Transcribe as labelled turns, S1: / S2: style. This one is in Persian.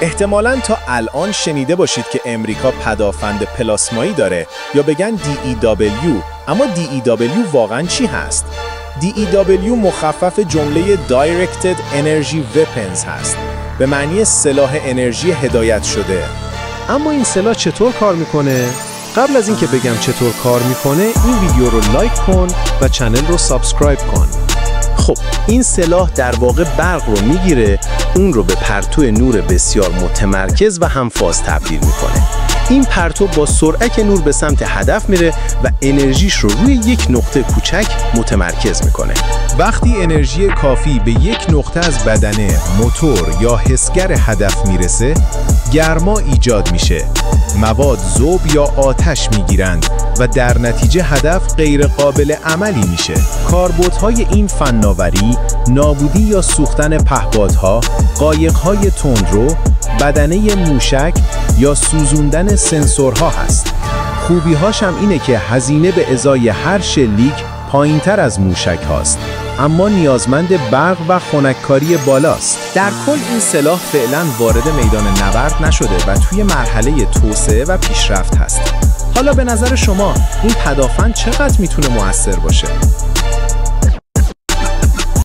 S1: احتمالاً تا الان شنیده باشید که امریکا پدافند پلاسمایی داره یا بگن DEW، اما DEW واقعاً چی هست؟ DEW مخفف جمله Directed Energy Weapons هست، به معنی سلاح انرژی هدایت شده.
S2: اما این سلاح چطور کار میکنه؟ قبل از اینکه بگم چطور کار میکنه، این ویدیو رو لایک کن و چنل رو سابسکرایب کن.
S1: خب این سلاح در واقع برق رو میگیره، اون رو به پرتو نور بسیار متمرکز و همفاز تبدیل میکنه. این پرتو با سرعت نور به سمت هدف میره و انرژیش رو روی یک نقطه کوچک متمرکز میکنه. وقتی انرژی کافی به یک نقطه از بدنه، موتور یا حسگر هدف میرسه، گرما ایجاد میشه. مواد ذوب یا آتش میگیرند و در نتیجه هدف غیر قابل عملی میشه. کاربردهای این فناوری نابودی یا سوختن پهپادها، قایق‌های تندرو، بدنه موشک یا سوزوندن سنسورها هست. خوبی‌هاش هم اینه که هزینه به ازای هر شلیک پایین‌تر از موشک هاست، اما نیازمند برق و خنک‌کاری بالاست. در کل این سلاح فعلا وارد میدان نبرد نشده و توی مرحله توسعه و پیشرفت هست. حالا به نظر شما این پدافند چقدر میتونه مؤثر باشه؟